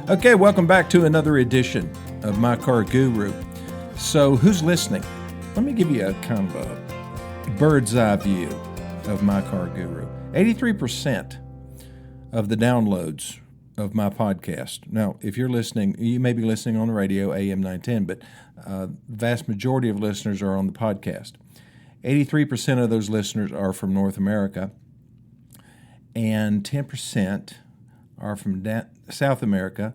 Okay, welcome back to another edition of My Car Guru. So, who's listening? Let me give you a kind of a bird's eye view of My Car Guru. 83% of the downloads of my podcast. Now, if you're listening, you may be listening on the radio, AM 910, but the vast majority of listeners are on the podcast. 83% of those listeners are from North America, and 10% are from South America,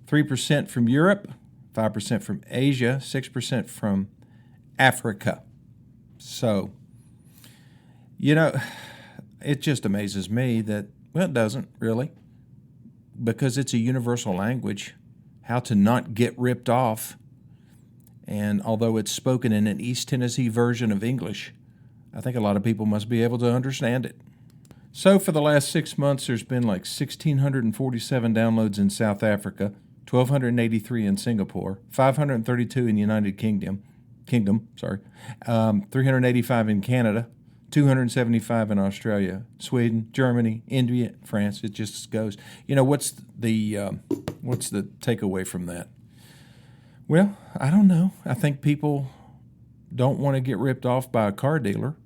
3% from Europe, 5% from Asia, 6% from Africa. So, it just amazes me that, well, it doesn't really, because it's a universal language, how to not get ripped off. And although it's spoken in an East Tennessee version of English, I think a lot of people must be able to understand it. So for the last 6 months, there's been like 1,647 downloads in South Africa, 1,283 in Singapore, 532 in the United Kingdom, 385 in Canada, 275 in Australia, Sweden, Germany, India, France. It just goes. What's the takeaway from that? Well, I don't know. I think people don't want to get ripped off by a car dealer.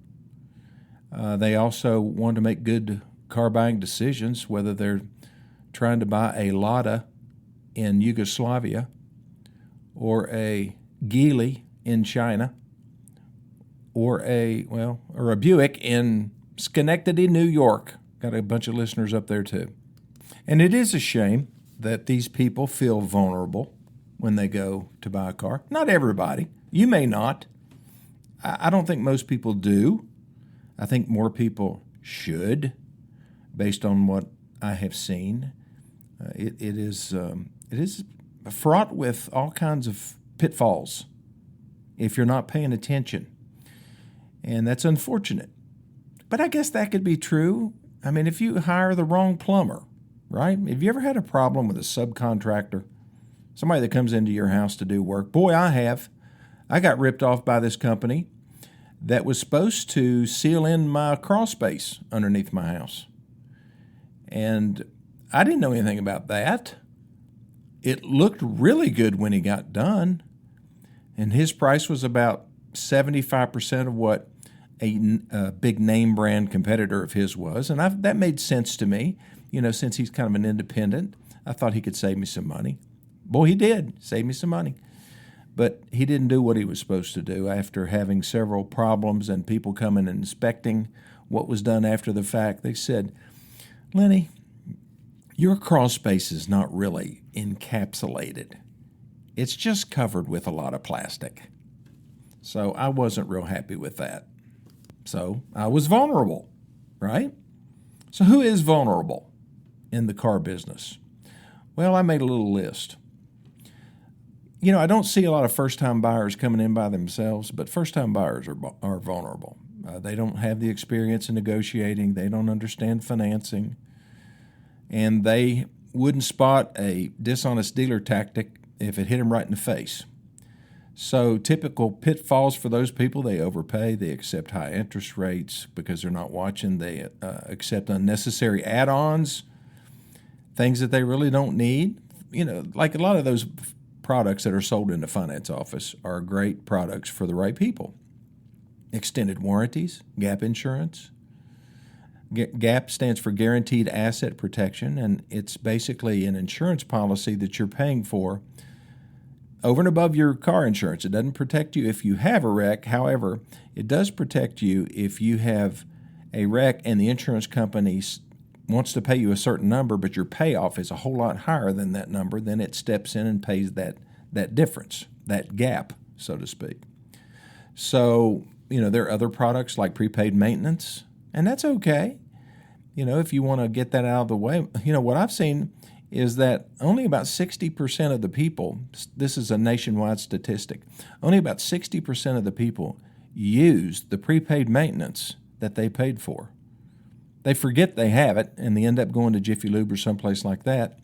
They also want to make good car buying decisions, whether they're trying to buy a Lada in Yugoslavia or a Geely in China or a Buick in Schenectady, New York. Got a bunch of listeners up there too. And it is a shame that these people feel vulnerable when they go to buy a car. Not everybody. You may not. I don't think most people do. I think more people should, based on what I have seen. It is fraught with all kinds of pitfalls if you're not paying attention, and that's unfortunate. But I guess that could be true. I mean, if you hire the wrong plumber, right? Have you ever had a problem with a subcontractor, somebody that comes into your house to do work? Boy, I have. I got ripped off by this company that was supposed to seal in my crawl space underneath my house. And I didn't know anything about that. It looked really good when he got done. And his price was about 75% of what a big name brand competitor of his was. And that made sense to me. Since he's kind of an independent, I thought he could save me some money. Boy, he did save me some money. But he didn't do what he was supposed to do after having several problems and people coming and inspecting what was done after the fact. They said, Lenny, your crawl space is not really encapsulated. It's just covered with a lot of plastic. So I wasn't real happy with that. So I was vulnerable, right? So who is vulnerable in the car business? Well, I made a little list. I don't see a lot of first-time buyers coming in by themselves, but first-time buyers are vulnerable. They don't have the experience in negotiating. They don't understand financing. And they wouldn't spot a dishonest dealer tactic if it hit them right in the face. So typical pitfalls for those people: they overpay, they accept high interest rates because they're not watching, they accept unnecessary add-ons, things that they really don't need. Like a lot of those products that are sold in the finance office are great products for the right people. Extended warranties, gap insurance. GAP stands for Guaranteed Asset Protection, and it's basically an insurance policy that you're paying for over and above your car insurance. It doesn't protect you if you have a wreck. However, it does protect you if you have a wreck and the insurance company wants to pay you a certain number, but your payoff is a whole lot higher than that number. Then it steps in and pays that difference, that gap, so to speak. So, there are other products like prepaid maintenance, and that's okay. If you want to get that out of the way. What I've seen is that only about 60% of the people, this is a nationwide statistic, only about 60% of the people use the prepaid maintenance that they paid for. They forget they have it, and they end up going to Jiffy Lube or someplace like that.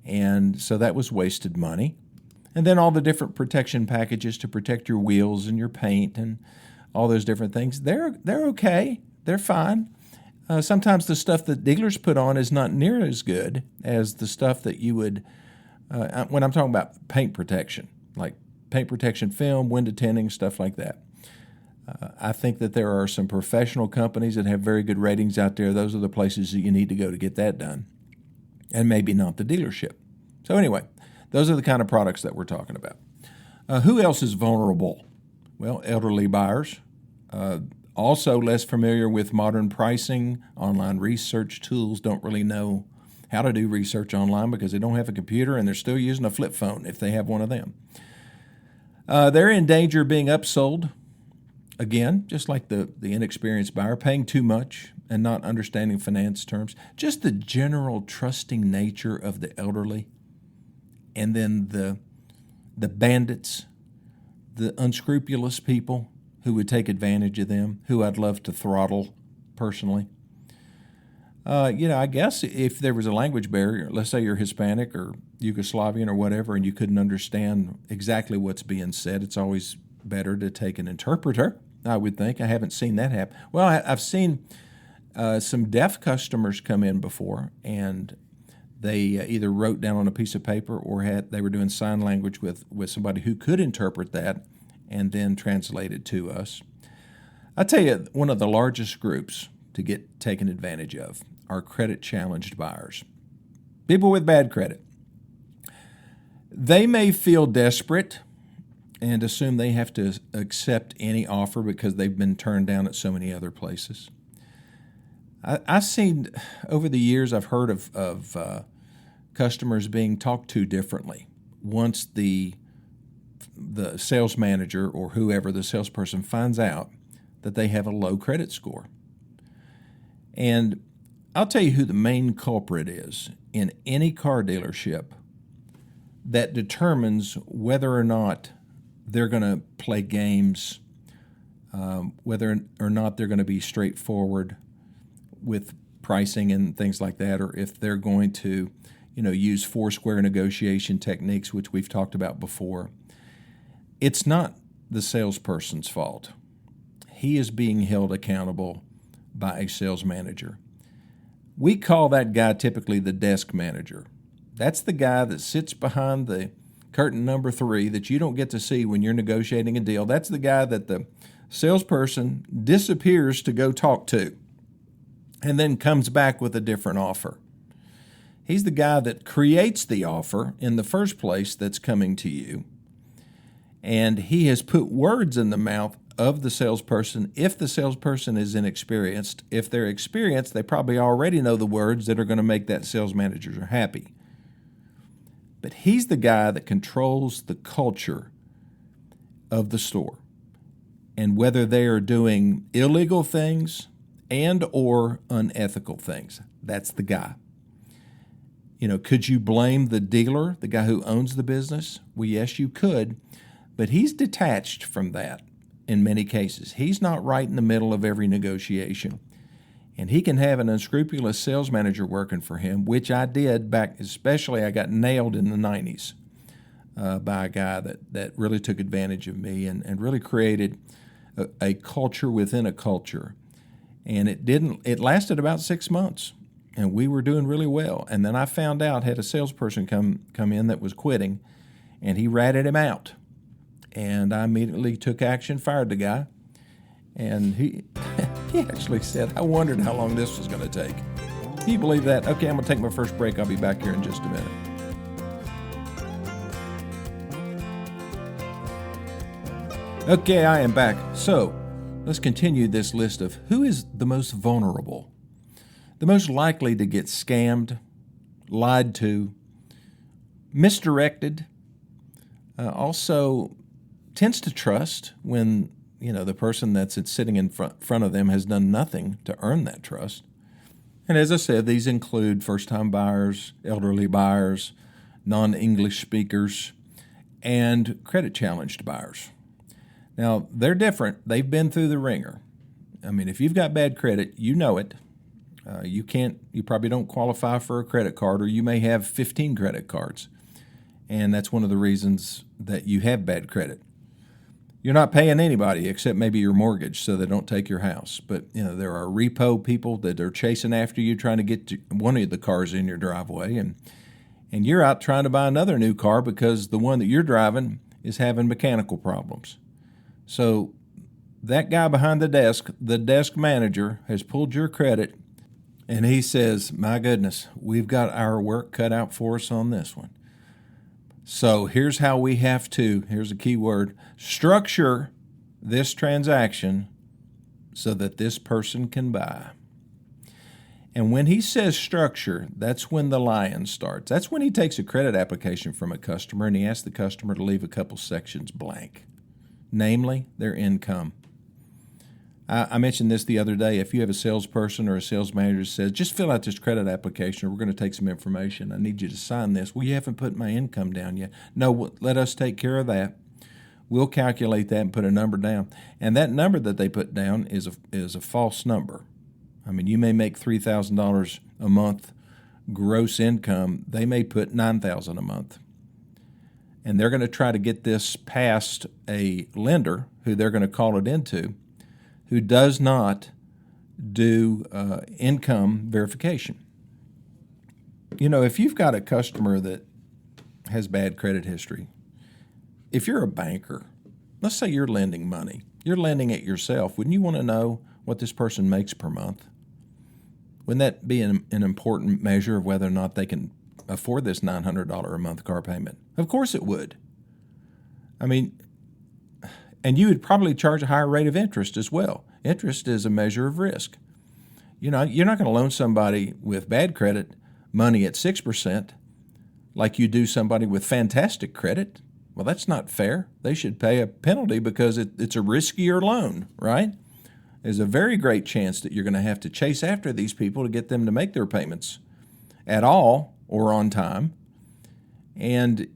And so that was wasted money. And then all the different protection packages to protect your wheels and your paint and all those different things, they're okay. They're fine. Sometimes the stuff that dealers put on is not near as good as the stuff that you would when I'm talking about paint protection, like paint protection film, window tinting, stuff like that. I think that there are some professional companies that have very good ratings out there. Those are the places that you need to go to get that done, and maybe not the dealership. So anyway, those are the kind of products that we're talking about. Who else is vulnerable? Well, elderly buyers. Also less familiar with modern pricing, online research tools, don't really know how to do research online because they don't have a computer and they're still using a flip phone if they have one of them. They're in danger of being upsold. Again, just like the inexperienced buyer, paying too much and not understanding finance terms. Just the general trusting nature of the elderly. And then the bandits, the unscrupulous people who would take advantage of them, who I'd love to throttle personally. I guess if there was a language barrier, let's say you're Hispanic or Yugoslavian or whatever, and you couldn't understand exactly what's being said, it's always better to take an interpreter, I would think. I haven't seen that happen. Well, I've seen some deaf customers come in before, and they either wrote down on a piece of paper or they were doing sign language with somebody who could interpret that and then translate it to us. I tell you, one of the largest groups to get taken advantage of are credit-challenged buyers. People with bad credit. They may feel desperate and assume they have to accept any offer because they've been turned down at so many other places. I've seen, over the years, I've heard of customers being talked to differently once the sales manager or whoever, the salesperson, finds out that they have a low credit score. And I'll tell you who the main culprit is in any car dealership that determines whether or not they're going to play games, whether or not they're going to be straightforward with pricing and things like that, or if they're going to, use four-square negotiation techniques, which we've talked about before. It's not the salesperson's fault. He is being held accountable by a sales manager. We call that guy typically the desk manager. That's the guy that sits behind the curtain number 3 that you don't get to see when you're negotiating a deal. That's the guy that the salesperson disappears to go talk to and then comes back with a different offer. He's the guy that creates the offer in the first place that's coming to you. And he has put words in the mouth of the salesperson if the salesperson is inexperienced. If they're experienced, they probably already know the words that are going to make that sales manager happy. But he's the guy that controls the culture of the store. And whether they are doing illegal things and or unethical things, that's the guy. Could you blame the dealer, the guy who owns the business? Well, yes, you could. But he's detached from that in many cases. He's not right in the middle of every negotiation. And he can have an unscrupulous sales manager working for him, which I did back, especially I got nailed in the 90s by a guy that really took advantage of me and really created a culture within a culture. And it lasted about 6 months, and we were doing really well. And then I found out, had a salesperson come in that was quitting, and he ratted him out. And I immediately took action, fired the guy, and he actually said, I wondered how long this was going to take. Can you believe that? Okay, I'm going to take my first break. I'll be back here in just a minute. Okay, I am back. So let's continue this list of who is the most vulnerable, the most likely to get scammed, lied to, misdirected, also tends to trust when the person that's sitting in front of them has done nothing to earn that trust. And as I said, these include first-time buyers, elderly buyers, non-English speakers, and credit-challenged buyers. Now, they're different. They've been through the ringer. I mean, if you've got bad credit, you know it. You probably don't qualify for a credit card, or you may have 15 credit cards. And that's one of the reasons that you have bad credit. You're not paying anybody except maybe your mortgage so they don't take your house. But, there are repo people that are chasing after you trying to get one of the cars in your driveway. And and you're out trying to buy another new car because the one that you're driving is having mechanical problems. So that guy behind the desk manager, has pulled your credit, and he says, my goodness, we've got our work cut out for us on this one. So here's how we have to, here's a key word, structure this transaction so that this person can buy. And when he says structure, that's when the lion starts. That's when he takes a credit application from a customer and he asks the customer to leave a couple sections blank, namely their income. I mentioned this the other day. If you have a salesperson or a sales manager that says, just fill out this credit application, we're going to take some information. I need you to sign this. Well, you haven't put my income down yet. No, let us take care of that. We'll calculate that and put a number down. And that number that they put down is a false number. I mean, you may make $3,000 a month gross income. They may put $9,000 a month. And they're going to try to get this past a lender who they're going to call it into, who does not do income verification. You know, if you've got a customer that has bad credit history, if you're a banker, let's say you're lending money, you're lending it yourself, wouldn't you want to know what this person makes per month? Wouldn't that be an important measure of whether or not they can afford this $900 a month car payment? Of course it would. I mean, and you would probably charge a higher rate of interest as well. Interest is a measure of risk. You know, you're not going to loan somebody with bad credit money at 6% like you do somebody with fantastic credit. Well, that's not fair. They should pay a penalty because it's a riskier loan, right? There's a very great chance that you're going to have to chase after these people to get them to make their payments at all or on time. And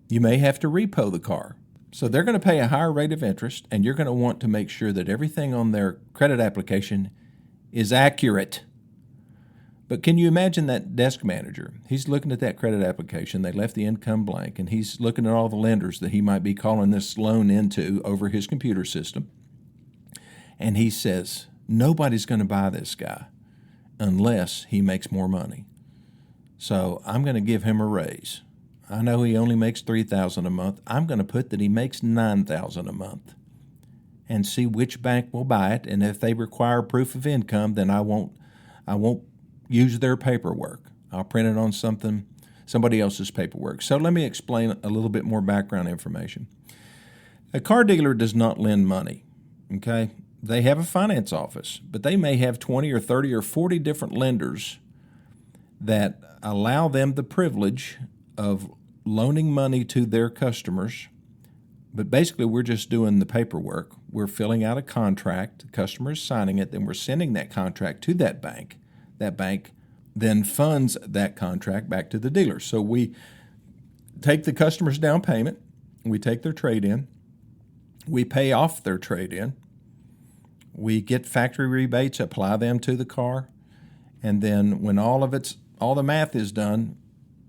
you may have to repo the car. So they're going to pay a higher rate of interest, and you're going to want to make sure that everything on their credit application is accurate. But can you imagine that desk manager? He's looking at that credit application. They left the income blank, and he's looking at all the lenders that he might be calling this loan into over his computer system. And he says, nobody's going to buy this guy unless he makes more money. So I'm going to give him a raise. I know he only makes $3,000 a month. I'm going to put that he makes $9,000 a month and see which bank will buy it. And if they require proof of income, then I won't use their paperwork. I'll print it on somebody else's paperwork. So let me explain a little bit more background information. A car dealer does not lend money, okay? They have a finance office, but they may have 20 or 30 or 40 different lenders that allow them the privilege of loaning money to their customers. But basically, we're just doing the paperwork. We're filling out a contract. The customer is signing it. Then we're sending that contract to that bank. That bank then funds that contract back to the dealer. So we take the customer's down payment. We take their trade-in. We pay off their trade-in. We get factory rebates, apply them to the car. And then when all the math is done,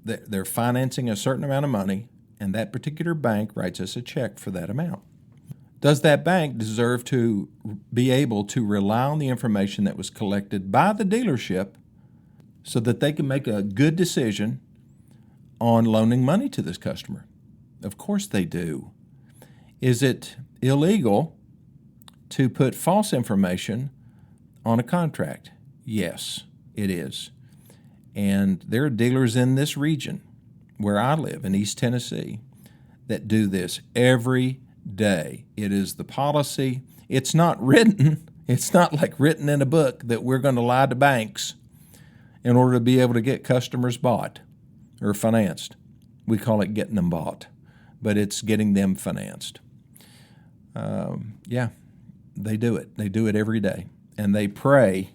they're financing a certain amount of money, and that particular bank writes us a check for that amount. Does that bank deserve to be able to rely on the information that was collected by the dealership so that they can make a good decision on loaning money to this customer? Of course they do. Is it illegal to put false information on a contract? Yes, it is. And there are dealers in this region where I live in East Tennessee that do this every day. It is the policy. It's not written. It's not like written in a book that we're going to lie to banks in order to be able to get customers bought or financed. We call it getting them bought, but it's getting them financed. They do it. They do it every day, and they prey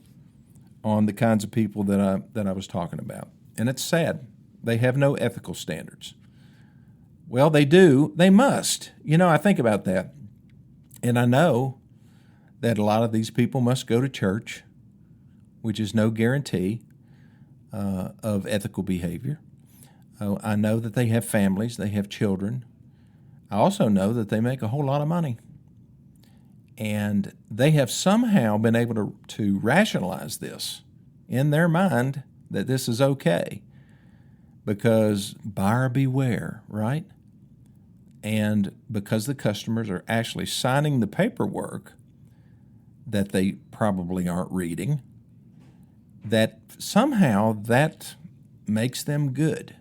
on the kinds of people that I was talking about. And it's sad. They have no ethical standards. Well, they do. They must. You know, I think about that, and I know that a lot of these people must go to church, which is no guarantee of ethical behavior. I know that they have families. They have children. I also know that they make a whole lot of money. And they have somehow been able to rationalize this in their mind that this is okay. because buyer beware, right? And because the customers are actually signing the paperwork that they probably aren't reading, that somehow that makes them good.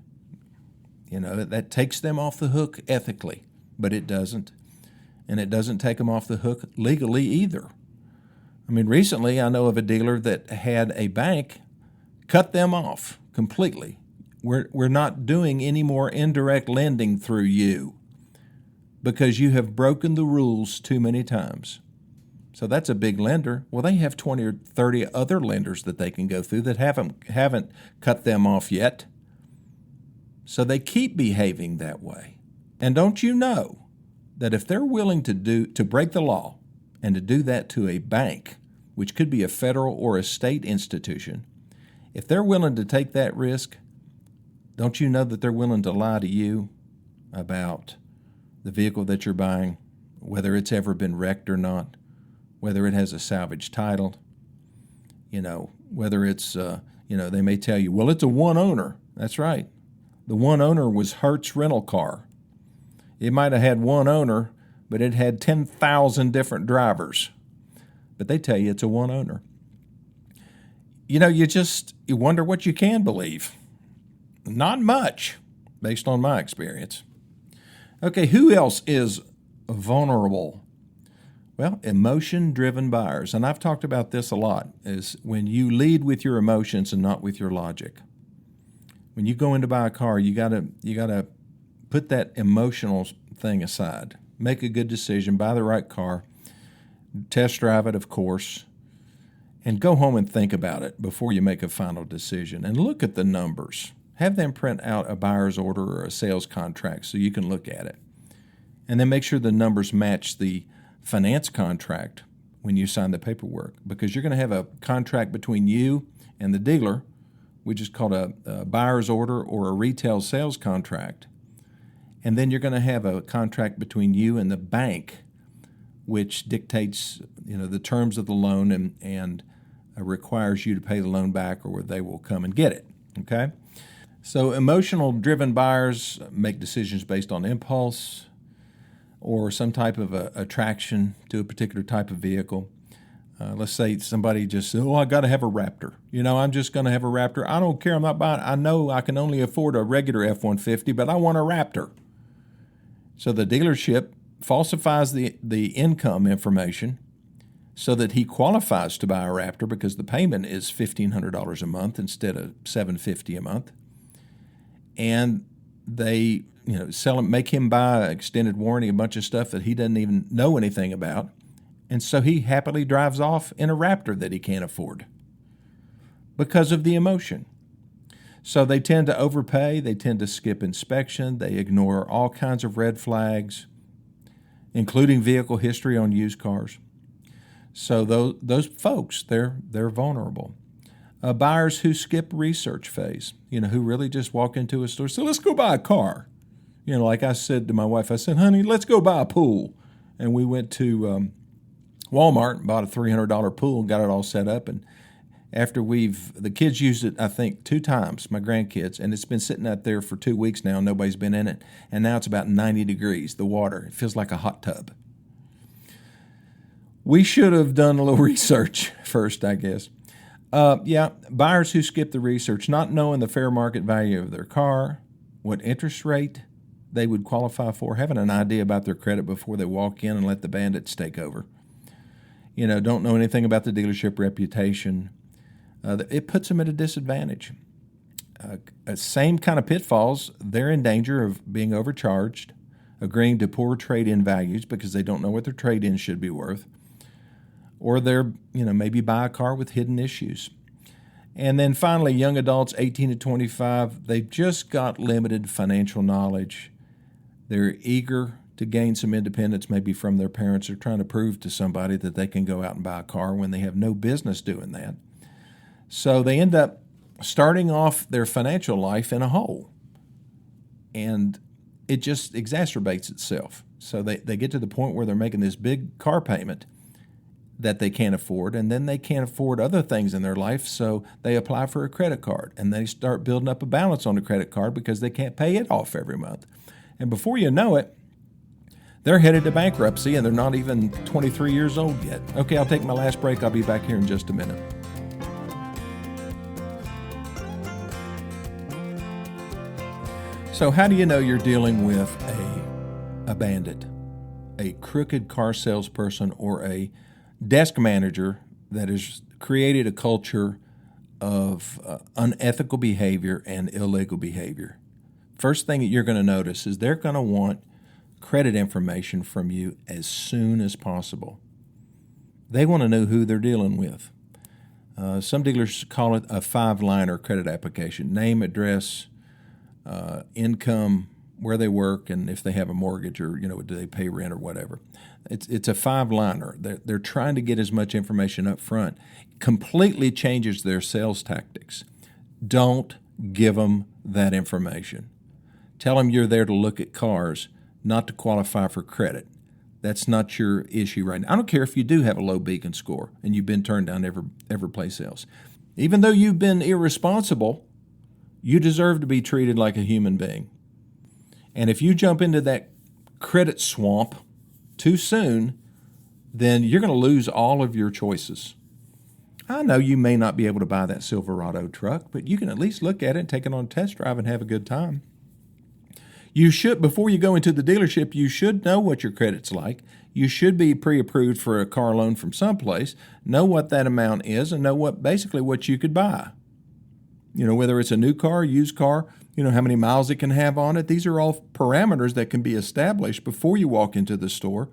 That takes them off the hook ethically, but it doesn't. And it doesn't take them off the hook legally either. I mean, recently I know of a dealer that had a bank cut them off completely. We're not doing any more indirect lending through you because you have broken the rules too many times. So that's a big lender. Well, they have 20 or 30 other lenders that they can go through that haven't cut them off yet. So they keep behaving that way. And don't you know that if they're willing to break the law and to do that to a bank, which could be a federal or a state institution, if they're willing to take that risk, don't you know that they're willing to lie to you about the vehicle that you're buying, whether it's ever been wrecked or not, whether it has a salvage title, whether it's, they may tell you, well, it's a one owner. That's right. The one owner was Hertz rental car. It might have had one owner, but it had 10,000 different drivers. But they tell you it's a one owner. You wonder what you can believe. Not much, based on my experience. Okay, who else is vulnerable? Well, emotion-driven buyers, and I've talked about this a lot, is when you lead with your emotions and not with your logic. When you go in to buy a car, you gotta put that emotional thing aside. Make a good decision, buy the right car, test drive it, of course, and go home and think about it before you make a final decision. And look at the numbers. Have them print out a buyer's order or a sales contract so you can look at it. And then make sure the numbers match the finance contract when you sign the paperwork, because you're going to have a contract between you and the dealer, which is called a buyer's order or a retail sales contract. And then you're going to have a contract between you and the bank, which dictates the terms of the loan and requires you to pay the loan back, or they will come and get it. Okay? So emotional-driven buyers make decisions based on impulse or some type of attraction to a particular type of vehicle. Let's say somebody just says, I got to have a Raptor. I'm just going to have a Raptor. I don't care. I'm not buying. I know I can only afford a regular F-150, but I want a Raptor. So the dealership falsifies the income information so that he qualifies to buy a Raptor because the payment is $1,500 a month instead of $750 a month. And they make him buy extended warranty, a bunch of stuff that he doesn't even know anything about. And so he happily drives off in a Raptor that he can't afford because of the emotion. So they tend to overpay, they tend to skip inspection, they ignore all kinds of red flags, including vehicle history on used cars. So those folks, they're vulnerable. Buyers who skip research phase, who really just walk into a store, so let's go buy a car. Like I said to my wife, I said, honey, let's go buy a pool. And we went to Walmart and bought a $300 pool and got it all set up. And after the kids used it, I think 2 times, my grandkids, and it's been sitting out there for 2 weeks now. Nobody's been in it. And now it's about 90 degrees, the water. It feels like a hot tub. We should have done a little research first, I guess. Buyers who skip the research, not knowing the fair market value of their car, what interest rate they would qualify for, having an idea about their credit before they walk in and let the bandits take over. Don't know anything about the dealership reputation. It puts them at a disadvantage. Same kind of pitfalls. They're in danger of being overcharged, agreeing to poor trade-in values because they don't know what their trade-in should be worth. Or they're, maybe buy a car with hidden issues. And then finally, young adults, 18 to 25, they've just got limited financial knowledge. They're eager to gain some independence, maybe from their parents. They're trying to prove to somebody that they can go out and buy a car when they have no business doing that. So they end up starting off their financial life in a hole. And it just exacerbates itself. So they get to the point where they're making this big car payment, that they can't afford, and then they can't afford other things in their life, so they apply for a credit card, and they start building up a balance on the credit card because they can't pay it off every month. And before you know it, they're headed to bankruptcy, and they're not even 23 years old yet. Okay, I'll take my last break. I'll be back here in just a minute. So how do you know you're dealing with a bandit, a crooked car salesperson, or a desk manager that has created a culture of unethical behavior and illegal behavior? First thing that you're going to notice is they're going to want credit information from you as soon as possible. They want to know who they're dealing with. Some dealers call it a 5-liner credit application: name, address, income, where they work, and if they have a mortgage, or do they pay rent or whatever. It's a 5-liner. They're trying to get as much information up front. Completely changes their sales tactics. Don't give them that information. Tell them you're there to look at cars, not to qualify for credit. That's not your issue right now. I don't care if you do have a low beacon score and you've been turned down every place else. Even though you've been irresponsible, you deserve to be treated like a human being. And if you jump into that credit swamp too soon, then you're going to lose all of your choices. I know you may not be able to buy that Silverado truck, but you can at least look at it and take it on a test drive and have a good time. You should, before you go into the dealership, you should know what your credit's like. You should be pre-approved for a car loan from someplace, know what that amount is, and know basically what you could buy. Whether it's a new car, used car, how many miles it can have on it. These are all parameters that can be established before you walk into the store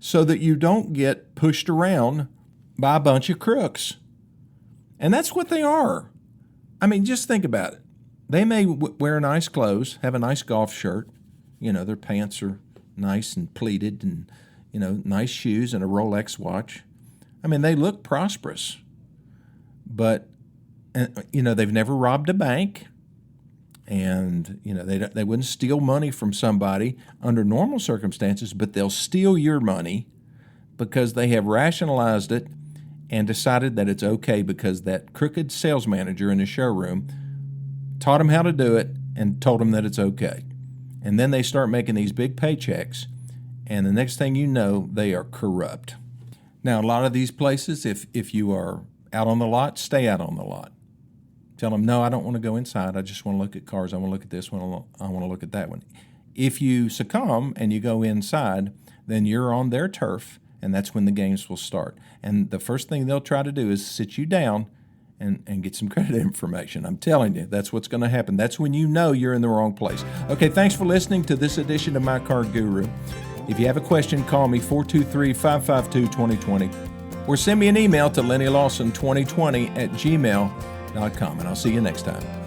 so that you don't get pushed around by a bunch of crooks. And that's what they are. I mean, just think about it. They may wear nice clothes, have a nice golf shirt, their pants are nice and pleated, and, nice shoes and a Rolex watch. I mean, they look prosperous, but, they've never robbed a bank, and, they wouldn't steal money from somebody under normal circumstances, but they'll steal your money because they have rationalized it and decided that it's okay because that crooked sales manager in the showroom taught them how to do it and told them that it's okay. And then they start making these big paychecks, and the next thing you know, they are corrupt. Now, a lot of these places, if you are out on the lot, stay out on the lot. Tell them, no, I don't want to go inside. I just want to look at cars. I want to look at this one. I want to look at that one. If you succumb and you go inside, then you're on their turf, and that's when the games will start. And the first thing they'll try to do is sit you down and get some credit information. I'm telling you, that's what's going to happen. That's when you know you're in the wrong place. Okay, thanks for listening to this edition of My Car Guru. If you have a question, call me 423-552-2020 or send me an email to LennyLawson2020@gmail.com, and I'll see you next time.